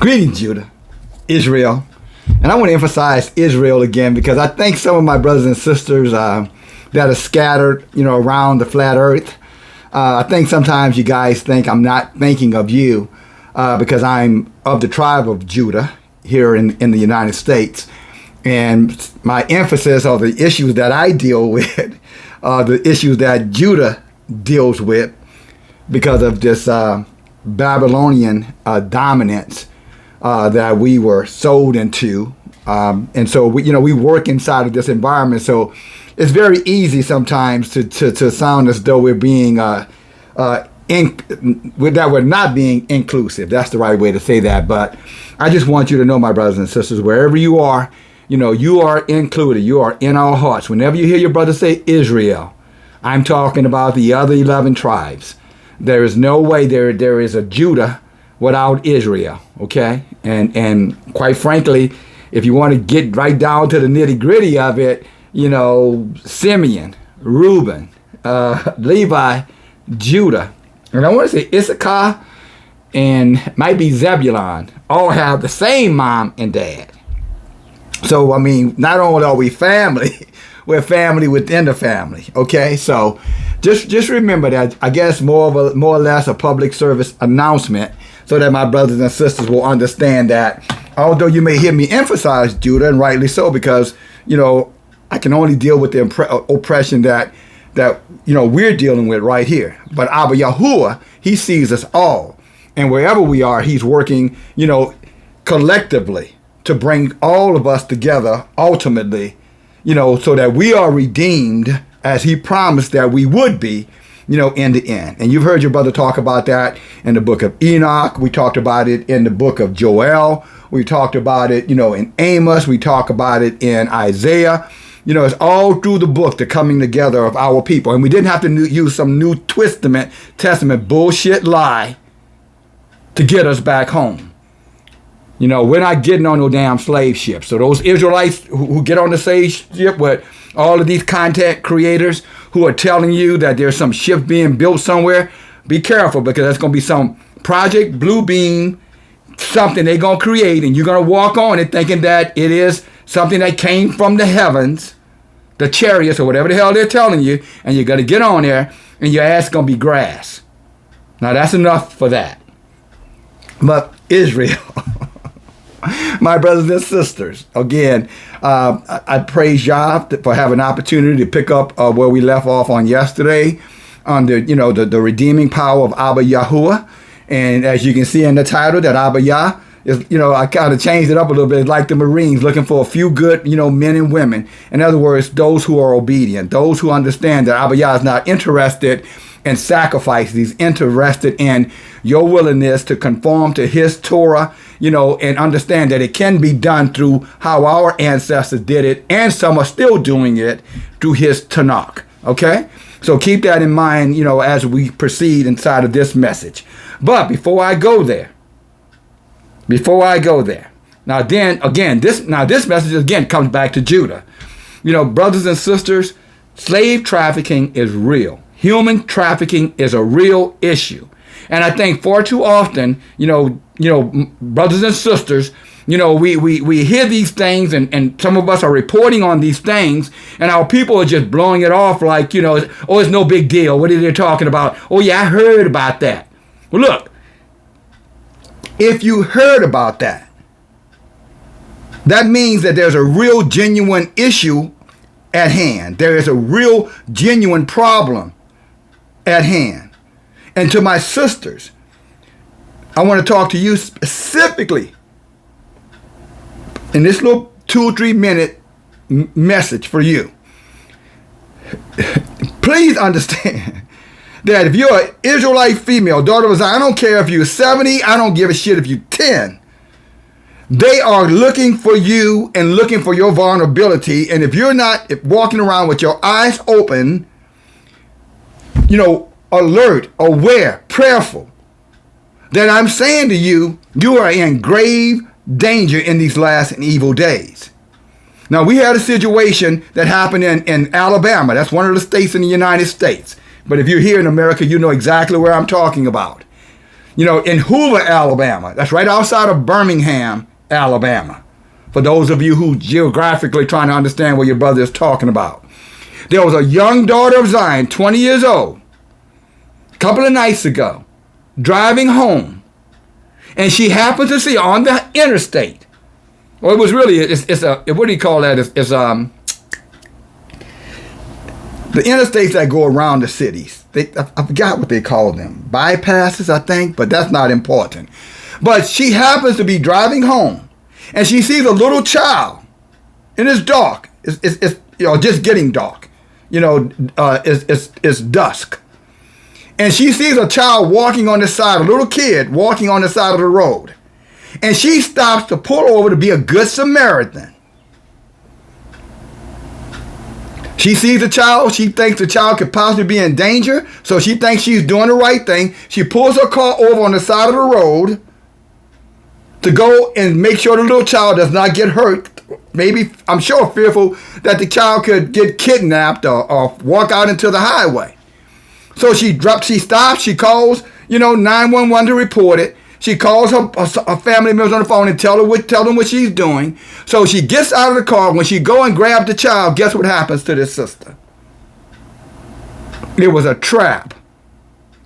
Greetings, Judah, Israel. And I want to emphasize Israel again because I think some of my brothers and sisters that are scattered, around the flat earth, I think sometimes you guys think I'm not thinking of you because I'm of the tribe of Judah here in the United States. And my emphasis on the issues that I deal with, the issues that Judah deals with because of this Babylonian dominance that we were sold into. And so, we work inside of this environment. So it's very easy sometimes to sound as though we're being, that we're not being inclusive. That's the right way to say that. But I just want you to know, my brothers and sisters, wherever you are, you are included. You are in our hearts. Whenever you hear your brother say Israel, I'm talking about the other 11 tribes. There is no way there is a Judah without Israel, okay? And quite frankly, if you want to get right down to the nitty-gritty of it, Simeon, Reuben, Levi, Judah, and I want to say Issachar and might be Zebulun, all have the same mom and dad. So, not only are we family, we're family within the family, okay? So just remember that, I guess, more or less a public service announcement so that my brothers and sisters will understand that although you may hear me emphasize Judah, and rightly so, because, I can only deal with the oppression that we're dealing with right here. But Abba Yahuwah, he sees us all. And wherever we are, he's working, collectively to bring all of us together ultimately, so that we are redeemed as he promised that we would be, in the end. And you've heard your brother talk about that in the book of Enoch. We talked about it in the book of Joel. We talked about it, in Amos. We talk about it in Isaiah. It's all through the book, the coming together of our people. And we didn't have to use some New Testament bullshit lie to get us back home. We're not getting on no damn slave ships. So those Israelites who get on the slave ship with all of these content creators who are telling you that there's some ship being built somewhere, be careful, because that's going to be some Project Blue Beam, something they're going to create, and you're going to walk on it thinking that it is something that came from the heavens, the chariots or whatever the hell they're telling you, and you're going to get on there and your ass is going to be grass. Now that's enough for that. But Israel, my brothers and sisters, again, I praise Yah for having an opportunity to pick up where we left off on yesterday on the redeeming power of Abba Yahuwah. And as you can see in the title, that Abba Yah is, I kind of changed it up a little bit, like the Marines, looking for a few good, men and women. In other words, those who are obedient, those who understand that Abba Yah is not interested in sacrifice. He's interested in your willingness to conform to his Torah, and understand that it can be done through how our ancestors did it, and some are still doing it through his Tanakh, okay? So keep that in mind, as we proceed inside of this message. But before I go there, now then, again, this message again comes back to Judah. Brothers and sisters, slave trafficking is real. Human trafficking is a real issue. And I think far too often, brothers and sisters, we hear these things, and some of us are reporting on these things, and our people are just blowing it off like, oh, it's no big deal. What are they talking about? Oh, yeah, I heard about that. Well, look, if you heard about that, that means that there's a real genuine issue at hand. There is a real genuine problem at hand. And to my sisters, I want to talk to you specifically in this little 2 or 3 minute message for you. Please understand that if you're an Israelite female, daughter of Zion, I don't care if you're 70, I don't give a shit if you're 10. They are looking for you and looking for your vulnerability. And if you're not walking around with your eyes open, alert, aware, prayerful, then I'm saying to you, you are in grave danger in these last and evil days. Now, we had a situation that happened in Alabama. That's one of the states in the United States. But if you're here in America, you know exactly where I'm talking about. in Hoover, Alabama. That's right outside of Birmingham, Alabama. For those of you who geographically trying to understand what your brother is talking about. There was a young daughter of Zion, 20 years old, a couple of nights ago, driving home. And she happened to see on the interstate. Well, it was really, what do you call that? It's the interstates that go around the cities. I forgot what they call them. Bypasses, I think, but that's not important. But she happens to be driving home, and she sees a little child, and it's dark. It's just getting dark. It's dusk. And she sees a child walking on the side, a little kid walking on the side of the road. And she stops to pull over to be a good Samaritan. She sees the child. She thinks the child could possibly be in danger. So she thinks she's doing the right thing. She pulls her car over on the side of the road to go and make sure the little child does not get hurt. Maybe, I'm sure, fearful that the child could get kidnapped or walk out into the highway. So she stops, she calls, 911 to report it. She calls her family members on the phone and tell them what she's doing. So she gets out of the car. When she go and grab the child, guess what happens to this sister? It was a trap.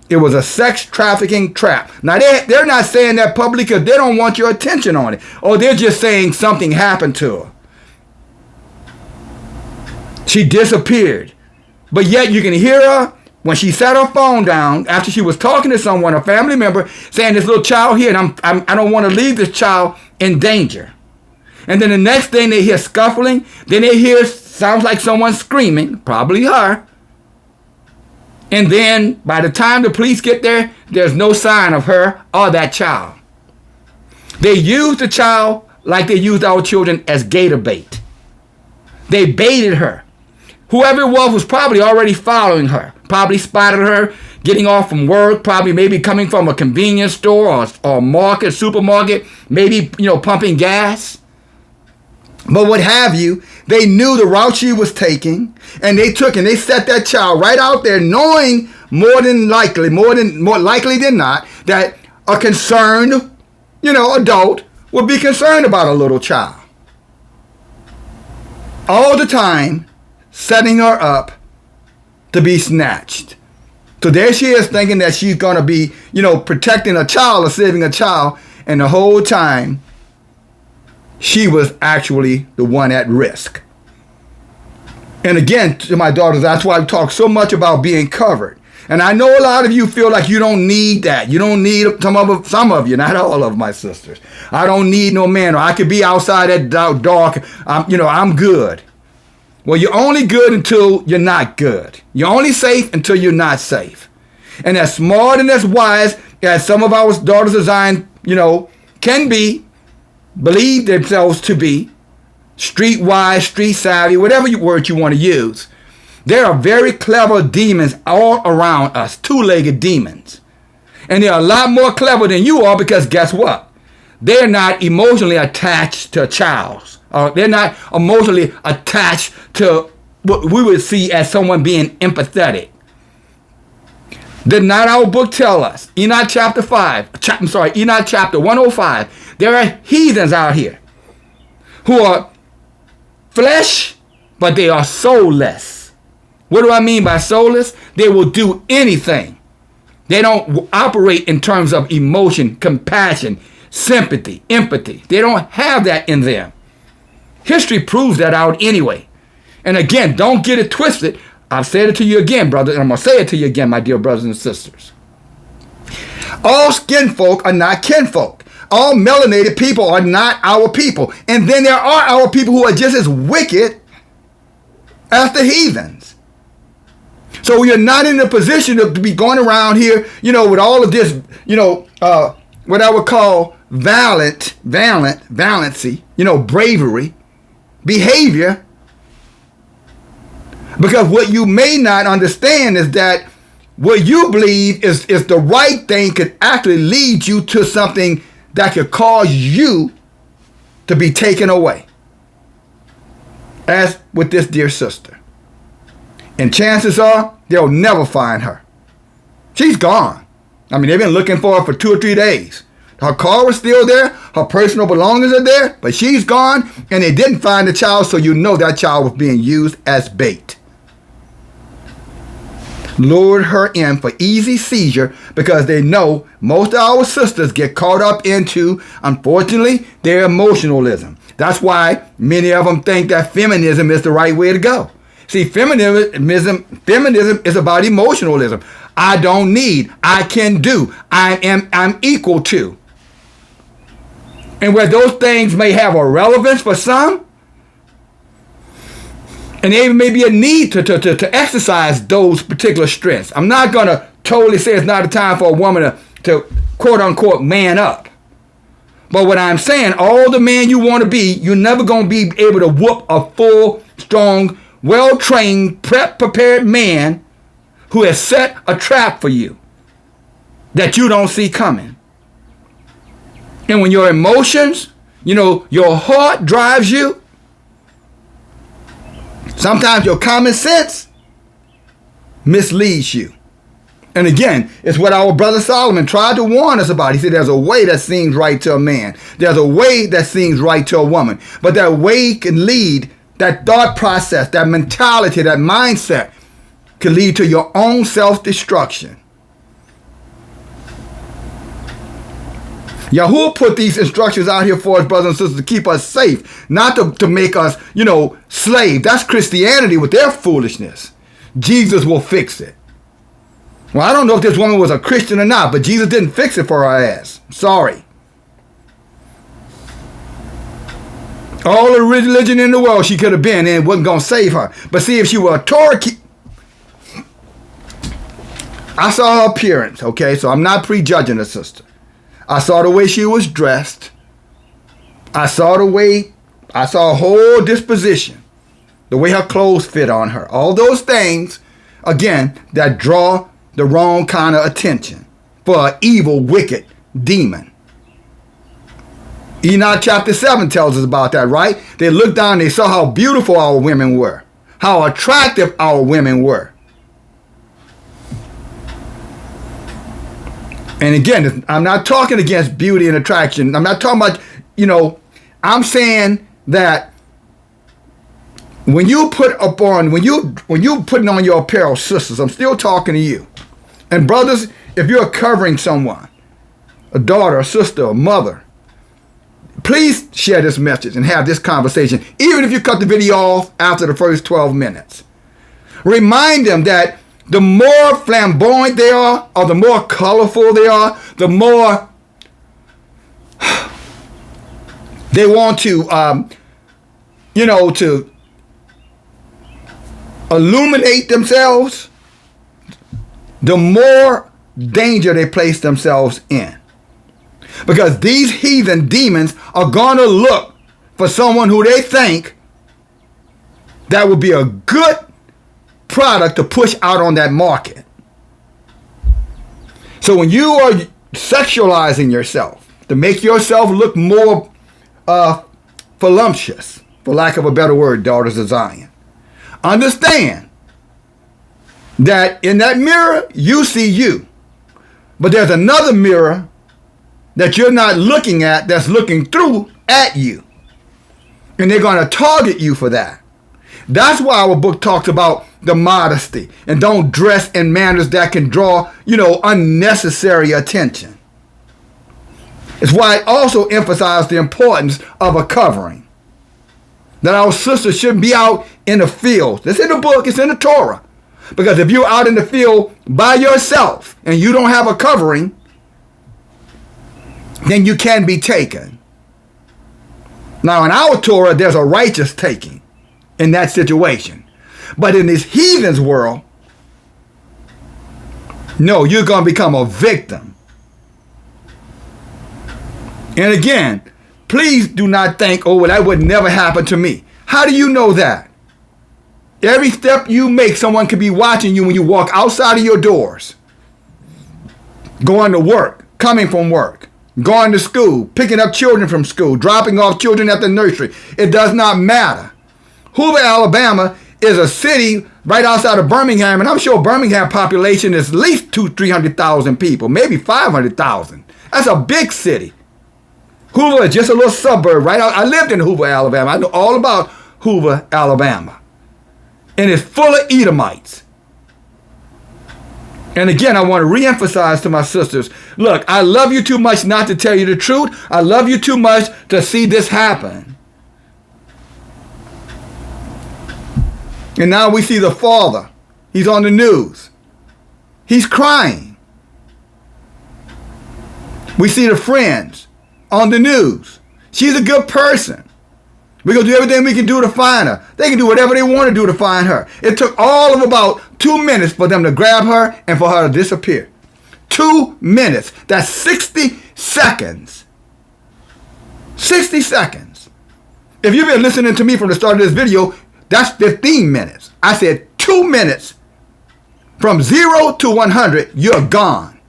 It was a sex trafficking trap. Now, they're not saying that publicly because they don't want your attention on it. Or they're just saying something happened to her. She disappeared. But yet you can hear her when she set her phone down after she was talking to someone, a family member, saying this little child here, and I don't want to leave this child in danger. And then the next thing they hear scuffling, then they hear sounds like someone screaming, probably her. And then by the time the police get there, there's no sign of her or that child. They used the child like they used our children as gator bait. They baited her. Whoever it was probably already following her, probably spotted her getting off from work, probably maybe coming from a convenience store or market, supermarket, maybe, pumping gas. But what have you, they knew the route she was taking, and they set that child right out there, knowing more likely than not, that a concerned, adult would be concerned about a little child. All the time, setting her up to be snatched. So there she is thinking that she's going to be, protecting a child or saving a child. And the whole time, she was actually the one at risk. And again, to my daughters, that's why I talk so much about being covered. And I know a lot of you feel like you don't need that. You don't need some of you, not all of my sisters. I don't need no man, or I could be outside at dark. I'm good. Well, you're only good until you're not good. You're only safe until you're not safe. And as smart and as wise as some of our daughters of Zion, can be, believe themselves to be, street wise, street savvy, whatever word you want to use, there are very clever demons all around us, two-legged demons. And they're a lot more clever than you are because guess what? They're not emotionally attached to a child. They're not emotionally attached to what we would see as someone being empathetic. Did not our book tell us, Enoch chapter 105, there are heathens out here who are flesh, but they are soulless. What do I mean by soulless? They will do anything. They don't operate in terms of emotion, compassion, sympathy, empathy. They don't have that in them. History proves that out anyway. And again, don't get it twisted. I've said it to you again, brother, and I'm going to say it to you again, my dear brothers and sisters. All skin folk are not kinfolk. All melanated people are not our people. And then there are our people who are just as wicked as the heathens. So you're not in a position to be going around here, with all of this, what I would call valency, bravery, behavior. Because what you may not understand is that what you believe is the right thing could actually lead you to something that could cause you to be taken away. As with this dear sister. And chances are they'll never find her. She's gone. I mean, they've been looking for her for 2 or 3 days. Her car was still there. Her personal belongings are there, but she's gone, and they didn't find the child, so you know that child was being used as bait. Lured her in for easy seizure because they know most of our sisters get caught up into, unfortunately, their emotionalism. That's why many of them think that feminism is the right way to go. See, feminism is about emotionalism. I don't need, I can do, I'm equal to. And where those things may have a relevance for some, and there may be a need to exercise those particular strengths. I'm not going to totally say it's not a time for a woman to quote unquote man up. But what I'm saying, all the man you want to be, you're never going to be able to whoop a full, strong, well-trained, prepared man who has set a trap for you that you don't see coming. And when your emotions, your heart drives you, sometimes your common sense misleads you. And again, it's what our brother Solomon tried to warn us about. He said there's a way that seems right to a man. There's a way that seems right to a woman. But that way can lead, that thought process, that mentality, that mindset can lead to your own self-destruction. Yahuwah put these instructions out here for us, brothers and sisters, to keep us safe, not to make us, slaves. That's Christianity with their foolishness. Jesus will fix it. Well, I don't know if this woman was a Christian or not, but Jesus didn't fix it for her ass. Sorry. All the religion in the world she could have been in wasn't going to save her. But see, if she were a Torah I saw her appearance, okay? So I'm not prejudging her sister. I saw the way she was dressed. I saw her whole disposition. The way her clothes fit on her. All those things, again, that draw the wrong kind of attention for an evil, wicked demon. Enoch chapter 7 tells us about that, right? They looked down, they saw how beautiful our women were. How attractive our women were. And again, I'm not talking against beauty and attraction. I'm not talking about, I'm saying that when you putting on your apparel, sisters, I'm still talking to you. And brothers, if you're covering someone, a daughter, a sister, a mother, please share this message and have this conversation, even if you cut the video off after the first 12 minutes. Remind them that the more flamboyant they are, or the more colorful they are, the more they want to, to illuminate themselves, the more danger they place themselves in. Because these heathen demons are going to look for someone who they think that would be a good product to push out on that market. So when you are sexualizing yourself to make yourself look more voluptuous, for lack of a better word, daughters of Zion, understand that in that mirror you see you, but there's another mirror that you're not looking at that's looking through at you, and they're going to target you for that. That's why our book talks about the modesty and don't dress in manners that can draw, unnecessary attention. It's why I also emphasize the importance of a covering. That our sisters shouldn't be out in the field. It's in the book, it's in the Torah. Because if you're out in the field by yourself and you don't have a covering, then you can be taken. Now in our Torah, there's a righteous taking in that situation. But in this heathen's world, no, you're going to become a victim. And again, please do not think, oh, well, that would never happen to me. How do you know that? Every step you make, someone could be watching you when you walk outside of your doors. Going to work, coming from work, going to school, picking up children from school, dropping off children at the nursery. It does not matter. Hoover, Alabama is a city right outside of Birmingham, and I'm sure Birmingham population is at least 200,000-300,000 people, maybe 500,000. That's a big city. Hoover is just a little suburb right out. I lived in Hoover, Alabama. I know all about Hoover, Alabama. And it's full of Edomites. And again, I want to reemphasize to my sisters, look, I love you too much not to tell you the truth. I love you too much to see this happen. And now we see the father. He's on the news. He's crying. We see the friends on the news. She's a good person. We're going to do everything we can do to find her. They can do whatever they want to do to find her. It took all of about 2 minutes for them to grab her and for her to disappear. 2 minutes. That's 60 seconds. 60 seconds. If you've been listening to me from the start of this video, that's 15 minutes. I said 2 minutes. From 0 to 100, you're gone.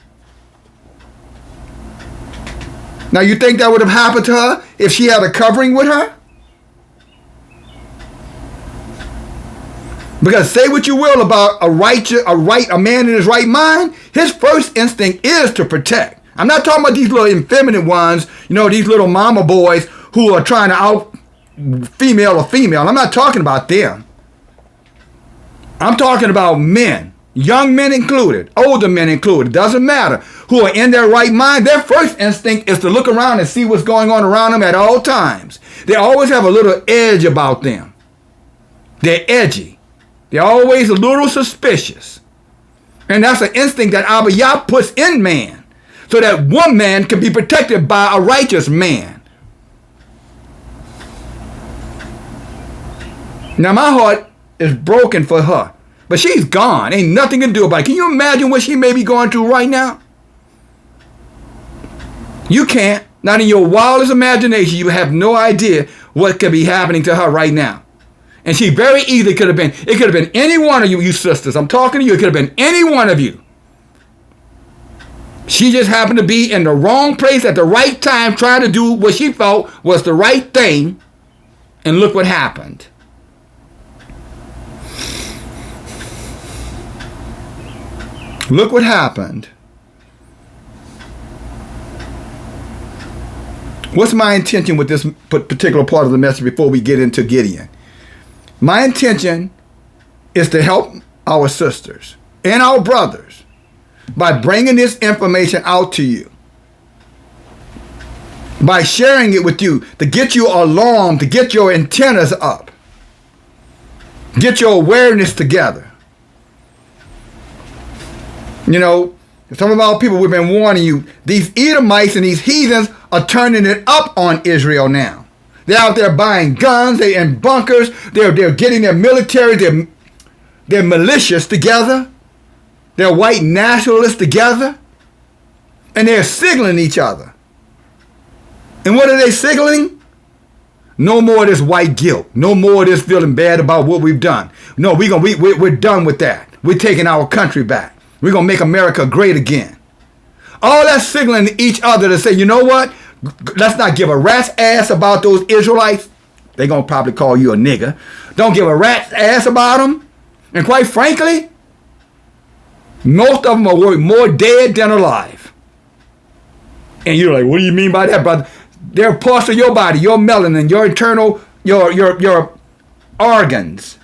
Now you think that would have happened to her if she had a covering with her? Because say what you will about a man in his right mind, his first instinct is to protect. I'm not talking about these little effeminate ones, these little mama boys who are trying to out female. I'm not talking about them. I'm talking about men, young men included, older men included, doesn't matter, who are in their right mind. Their first instinct is to look around and see what's going on around them at all times. They always have a little edge about them. They're edgy. They're always a little suspicious. And that's an instinct that Abba Yah puts in man, so that one man can be protected by a righteous man. Now my heart is broken for her, but she's gone. Ain't nothing to do about it. Can you imagine what she may be going through right now? You can't. Not in your wildest imagination. You have no idea what could be happening to her right now. And she very easily could have been, it could have been any one of you sisters. I'm talking to you. It could have been any one of you. She just happened to be in the wrong place at the right time trying to do what she felt was the right thing. And look what happened. Look what happened. What's my intention with this particular part of the message before we get into Gideon? My intention is to help our sisters and our brothers by bringing this information out to you, by sharing it with you, to get you alarmed, to get your antennas up, get your awareness together. Some of our people, we've been warning you, these Edomites and these heathens are turning it up on Israel now. They're out there buying guns. They're in bunkers. They're getting their military, their militias together. They're white nationalists together. And they're signaling each other. And what are they signaling? No more of this white guilt. No more of this feeling bad about what we've done. No, we're done with that. We're taking our country back. We're going to make America great again. All that signaling to each other to say, you know what? Let's not give a rat's ass about those Israelites. They're going to probably call you a nigger. Don't give a rat's ass about them. And quite frankly, most of them are more dead than alive. And you're like, what do you mean by that, brother? They're parts of your body, your melanin, your internal, your organs,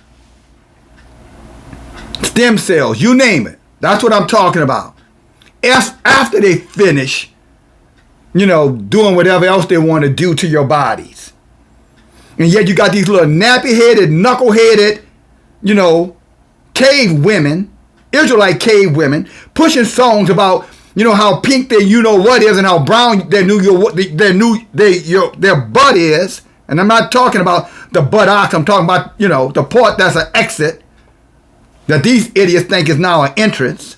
stem cells, you name it. That's what I'm talking about. After they finish doing whatever else they want to do to your bodies. And yet you got these little nappy-headed, knuckle-headed, cave women, Israelite cave women, pushing songs about, how pink their what is and how brown their butt is. And I'm not talking about the buttocks. I'm talking about, the part that's an exit that these idiots think is now an entrance.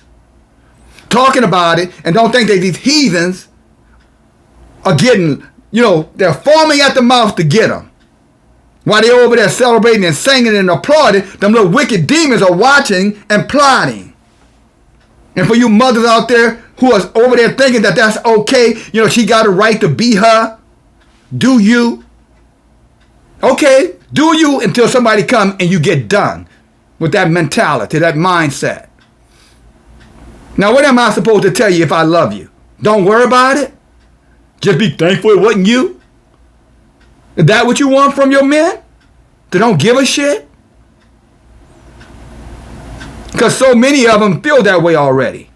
Talking about it and don't think that these heathens are getting, they're foaming at the mouth to get them. While they're over there celebrating and singing and applauding, them little wicked demons are watching and plotting. And for you mothers out there who are over there thinking that that's okay, she got a right to be her, do you? Okay, do you until somebody come and you get done. with that mentality, that mindset. Now, what am I supposed to tell you if I love you? Don't worry about it. Just be thankful it wasn't you. Is that what you want from your men? They don't give a shit? Because so many of them feel that way already.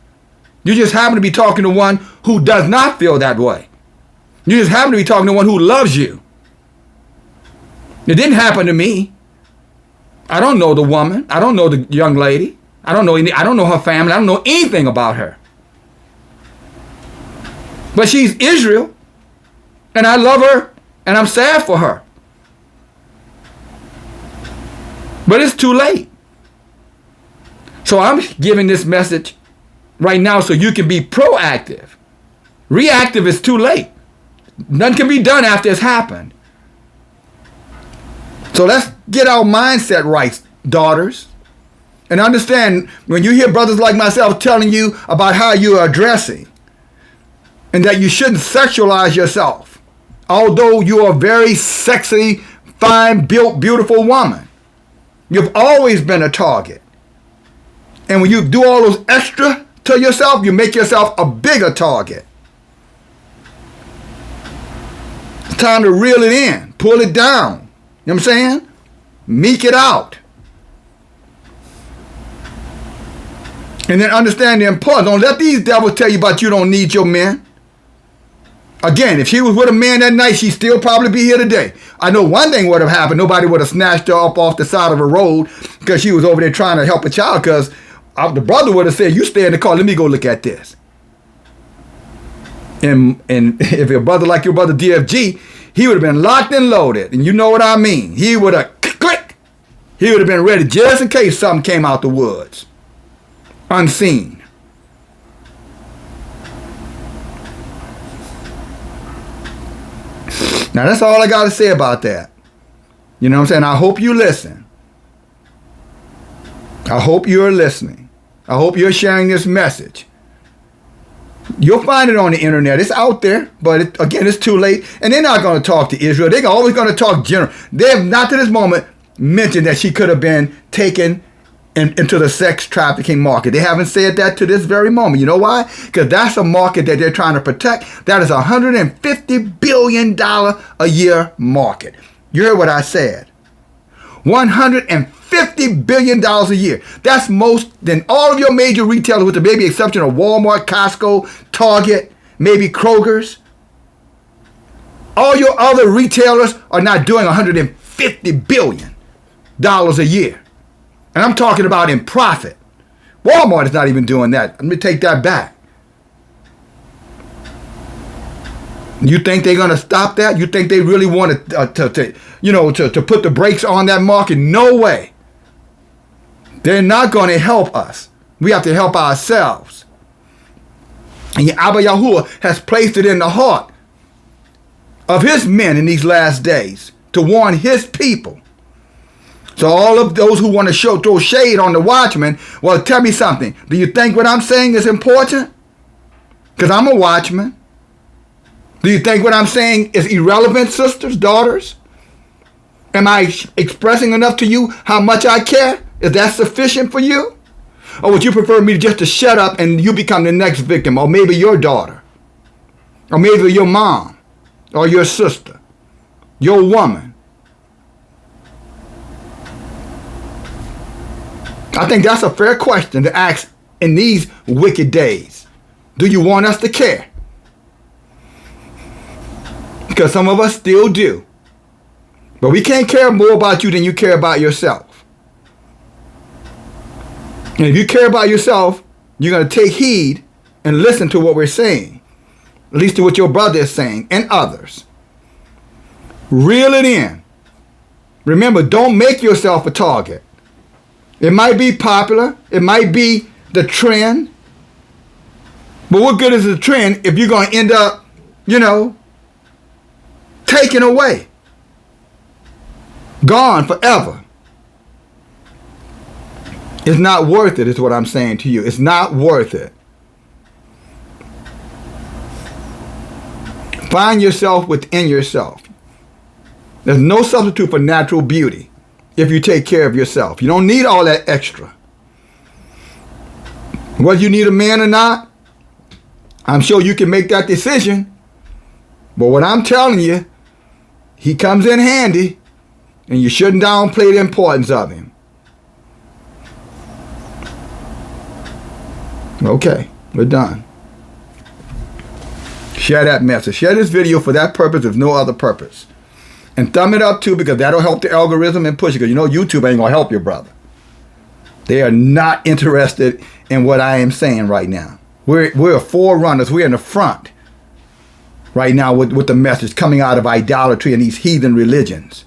You just happen to be talking to one who does not feel that way. You just happen to be talking to one who loves you. It didn't happen to me. I don't know the woman. I don't know the young lady. I don't know her family. I don't know anything about her. But she's Israel, and I love her, and I'm sad for her. But it's too late. So I'm giving this message right now so you can be proactive. Reactive is too late. Nothing can be done after it's happened. So let's get our mindset right, daughters. And understand, when you hear brothers like myself telling you about how you are dressing and that you shouldn't sexualize yourself, although you are a very sexy, fine, built, beautiful woman, you've always been a target. And when you do all those extra to yourself, you make yourself a bigger target. It's time to reel it in, pull it down. You know what I'm saying? Meek it out. And then understand the importance. Don't let these devils tell you about you don't need your men. Again, if she was with a man that night, she'd still probably be here today. I know one thing would have happened. Nobody would have snatched her up off the side of the road because she was over there trying to help a child, because the brother would have said, you stay in the car, let me go look at this. And if your brother like your brother DFG, he would have been locked and loaded. And you know what I mean. He would have click. He would have been ready just in case something came out the woods. Unseen. Now that's all I got to say about that. You know what I'm saying? I hope you listen. I hope you're listening. I hope you're sharing this message. You'll find it on the internet. It's out there, but again, it's too late. And they're not going to talk to Israel. They're always going to talk general. They have not to this moment mentioned that she could have been taken into the sex trafficking market. They haven't said that to this very moment. You know why? Because that's a market that they're trying to protect. That is a $150 billion a year market. You heard what I said. $150 billion a year. That's most than all of your major retailers, with the maybe exception of Walmart, Costco, Target, maybe Kroger's. All your other retailers are not doing $150 billion a year. And I'm talking about in profit. Walmart is not even doing that. Let me take that back. You think they're going to stop that? You think they really want to put the brakes on that market? No way. They're not going to help us. We have to help ourselves. And Abba Yahuwah has placed it in the heart of his men in these last days to warn his people. So all of those who want to throw shade on the watchman, well, tell me something. Do you think what I'm saying is important? Because I'm a watchman. Do you think what I'm saying is irrelevant, sisters, daughters? Am I expressing enough to you how much I care? Is that sufficient for you? Or would you prefer me just to shut up and you become the next victim? Or maybe your daughter. Or maybe your mom. Or your sister. Your woman. I think that's a fair question to ask in these wicked days. Do you want us to care? Because some of us still do. But we can't care more about you than you care about yourself. And if you care about yourself, you're going to take heed and listen to what we're saying. At least to what your brother is saying and others. Reel it in. Remember, don't make yourself a target. It might be popular. It might be the trend. But what good is the trend if you're going to end up, taken away? Gone forever. It's not worth it, is what I'm saying to you. It's not worth it. Find yourself within yourself. There's no substitute for natural beauty. if you take care of yourself. You don't need all that extra. Whether you need a man or not, I'm sure you can make that decision. But what I'm telling you, he comes in handy, and you shouldn't downplay the importance of him. Okay, we're done. Share that message. Share this video for that purpose, if no other purpose. And thumb it up too, because that'll help the algorithm and push it. Because you know YouTube ain't going to help your brother. They are not interested in what I am saying right now. We're forerunners. We're in the front right now with the message coming out of idolatry and these heathen religions.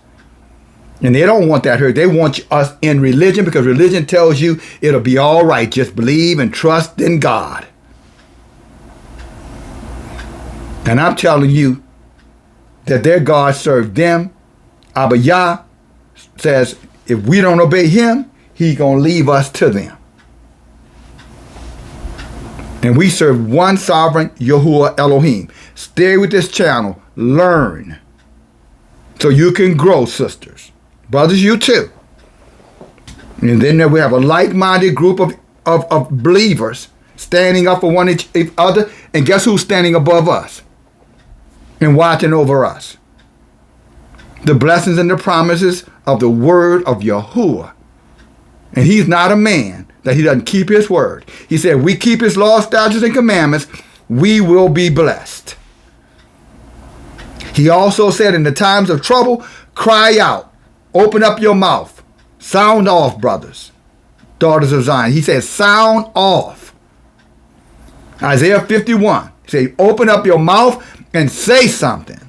And they don't want that hurt. They want us in religion, because religion tells you it'll be all right. Just believe and trust in God. And I'm telling you that their God served them. Abba Yah says if we don't obey him, he's going to leave us to them. And we serve one sovereign Yahuwah Elohim. Stay with this channel. Learn. So you can grow, sisters. Brothers, you too. And then we have a like-minded group of believers standing up for one each other. And guess who's standing above us and watching over us? The blessings and the promises of the word of Yahuwah. And he's not a man that he doesn't keep his word. He said, we keep his laws, statutes, and commandments, we will be blessed. He also said, in the times of trouble, cry out. Open up your mouth. Sound off, brothers, daughters of Zion. He said, sound off. Isaiah 51. He said, open up your mouth and say something.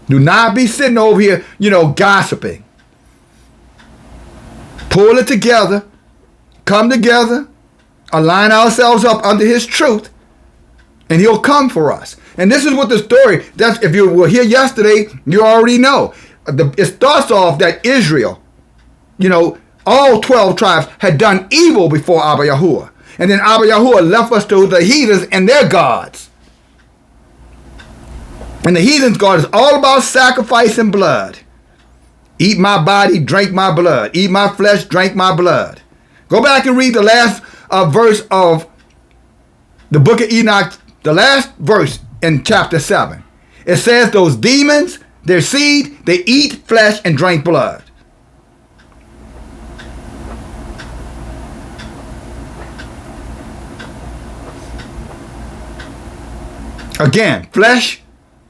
Do not be sitting over here, gossiping. Pull it together. Come together. Align ourselves up under his truth. And he'll come for us. And this is what the story, if you were here yesterday, you already know. It starts off that Israel, all 12 tribes had done evil before Abba Yahuwah. And then Abba Yahuwah left us to the heathens and their gods. And the heathens' God is all about sacrifice and blood. Eat my body, drink my blood. Eat my flesh, drink my blood. Go back and read the last verse of the book of Enoch, the last verse in chapter 7. It says those demons, their seed, they eat flesh and drink blood. Again, flesh,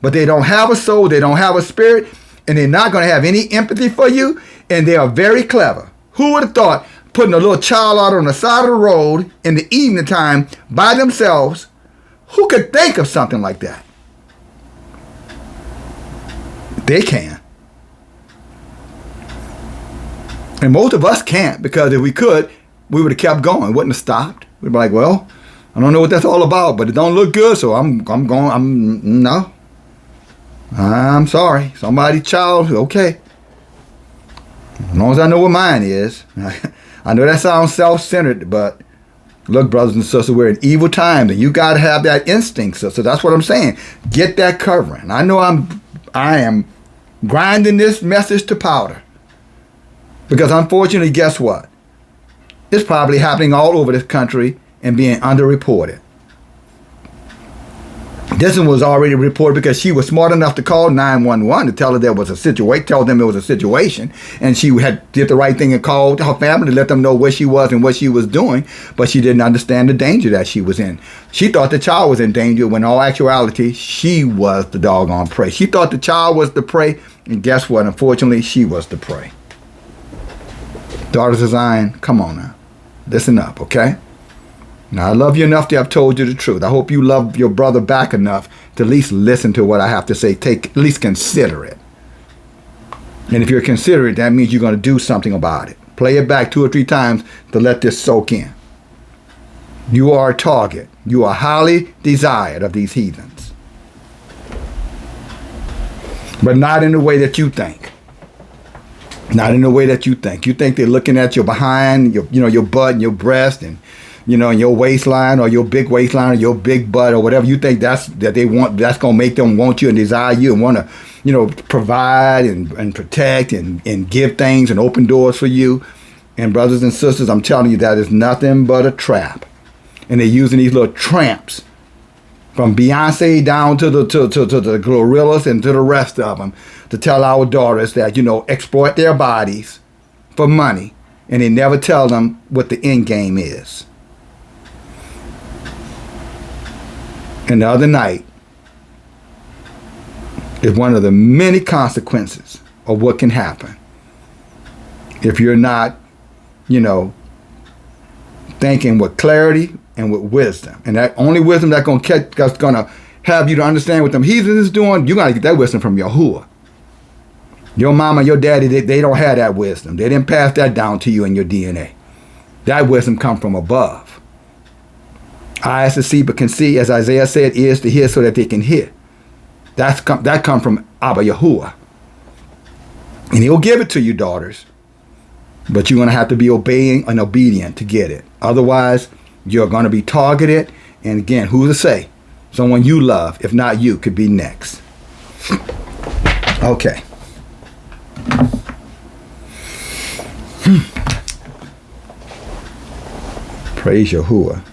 but they don't have a soul, they don't have a spirit, and they're not going to have any empathy for you, and they are very clever. Who would have thought putting a little child out on the side of the road in the evening time by themselves? Who could think of something like that? They can. And most of us can't, because if we could, we would have kept going. Wouldn't have stopped. We'd be like, well, I don't know what that's all about, but it don't look good, so I'm going, no. I'm sorry. Somebody's child, okay. As long as I know what mine is. I know that sounds self-centered, but look, brothers and sisters, we're in evil times, and you got to have that instinct, sister. That's what I'm saying. Get that covering. I know I am grinding this message to powder, because unfortunately, guess what? It's probably happening all over this country and being underreported. This one was already reported because she was smart enough to call 911 to tell her there was a situation, tell them it was a situation, and she did the right thing and called her family to let them know where she was and what she was doing, but she didn't understand the danger that she was in. She thought the child was in danger when in all actuality, she was the doggone prey. She thought the child was the prey, and guess what? Unfortunately, she was the prey. Daughters of Zion, come on now. Listen up, okay? Now, I love you enough to have told you the truth. I hope you love your brother back enough to at least listen to what I have to say. At least consider it. And if you're considerate, that means you're going to do something about it. Play it back 2 or 3 times to let this soak in. You are a target. You are highly desired of these heathens. But not in the way that you think. Not in the way that you think. You think they're looking at your behind, your butt and your breast, and you know, in your waistline or your big waistline or your big butt or whatever you think that they want, that's going to make them want you and desire you and want to, you know, provide and protect and give things and open doors for you. And brothers and sisters, I'm telling you, that is nothing but a trap. And they're using these little tramps from Beyonce down to the Glorillaz and to the rest of them to tell our daughters that, you know, exploit their bodies for money. And they never tell them what the end game is. And the other night is one of the many consequences of what can happen if you're not, you know, thinking with clarity and with wisdom. And that only wisdom that's gonna have you to understand what them heathens is doing, you gotta get that wisdom from Yahuwah. Your mama, your daddy, they don't have that wisdom. They didn't pass that down to you in your DNA. That wisdom comes from above. Eyes to see but can see, as Isaiah said, ears to hear so that they can hear. That comes from Abba Yahuwah. And he'll give it to you, daughters. But you're going to have to be obeying and obedient to get it. Otherwise, you're going to be targeted. And again, who's to say? Someone you love, if not you, could be next. Okay. Praise Yahuwah.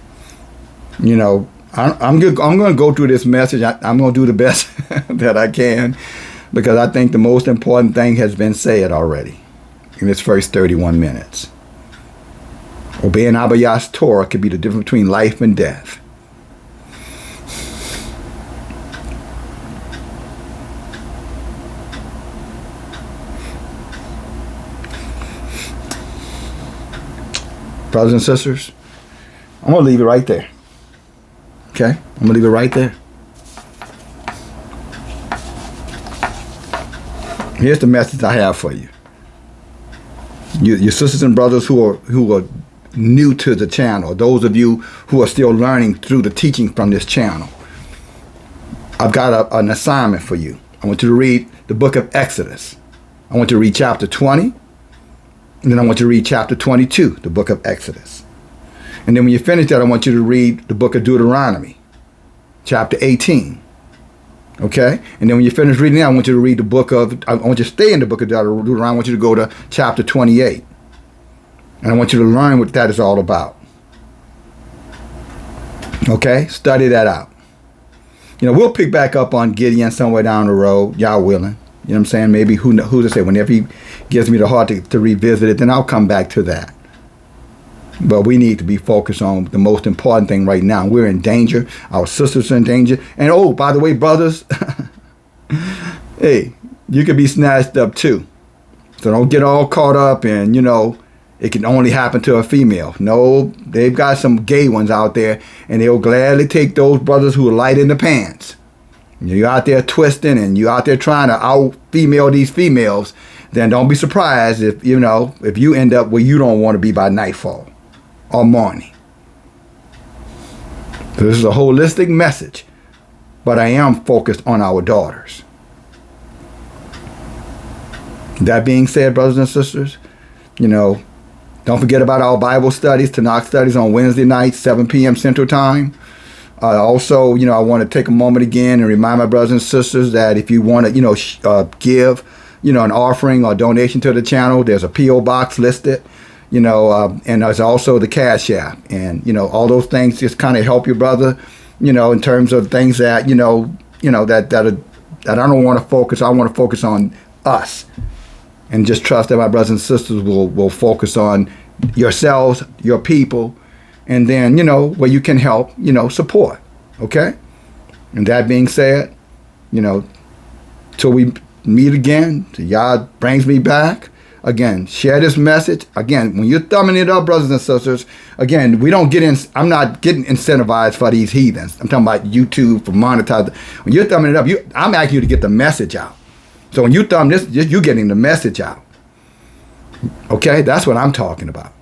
You know, I'm going to go through this message. I'm going to do the best that I can, because I think the most important thing has been said already in this first 31 minutes. Obeying Abba Yah's Torah could be the difference between life and death. Brothers and sisters, I'm going to leave it right there. Okay? I'm going to leave it right there. Here's the message I have for you. Your sisters and brothers who are new to the channel, those of you who are still learning through the teaching from this channel, I've got an assignment for you. I want you to read the book of Exodus. I want you to read chapter 20, and then I want you to read chapter 22, the book of Exodus. And then when you finish that, I want you to read the book of Deuteronomy, chapter 18. Okay? And then when you finish reading that, I want you to read I want you to stay in the book of Deuteronomy. I want you to go to chapter 28. And I want you to learn what that is all about. Okay? Study that out. You know, we'll pick back up on Gideon somewhere down the road, y'all willing. You know what I'm saying? Maybe who to say, whenever he gives me the heart to revisit it, then I'll come back to that. But we need to be focused on the most important thing right now. We're in danger. Our sisters are in danger. And oh, by the way, brothers, hey, you could be snatched up too. So don't get all caught up in, you know, it can only happen to a female. No, they've got some gay ones out there, and they'll gladly take those brothers who are light in the pants. You're out there twisting and you're out there trying to out-female these females, then don't be surprised if you end up where you don't want to be by nightfall or morning. So this is a holistic message, but I am focused on our daughters. That being said, brothers and sisters, you know, don't forget about our Bible studies, Tanakh studies on Wednesday nights, 7 p.m. Central Time. Also, you know, I want to take a moment again and remind my brothers and sisters that if you want to, give, an offering or donation to the channel, there's a P.O. box listed, and there's also the Cash App. And, all those things just kind of help your brother, in terms of things that, that I don't want to focus. I want to focus on us and just trust that my brothers and sisters will focus on yourselves, your people, and then, where you can help, support. Okay? And that being said, till we meet again, till Yah brings me back, again, share this message. Again, when you're thumbing it up, brothers and sisters, again, I'm not getting incentivized for these heathens. I'm talking about YouTube for monetizing. When you're thumbing it up, I'm asking you to get the message out. So when you thumb this, you're getting the message out. Okay? That's what I'm talking about.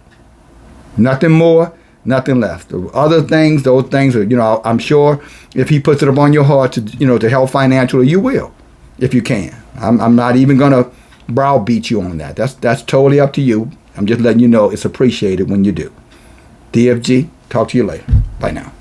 Nothing more, nothing less. The other things, those things are, I'm sure if he puts it upon your heart to, to help financially, you will, if you can. I'm not even going to browbeat you on that. That's totally up to you. I'm just letting you know it's appreciated when you do. DFG, Talk to you later. Bye now.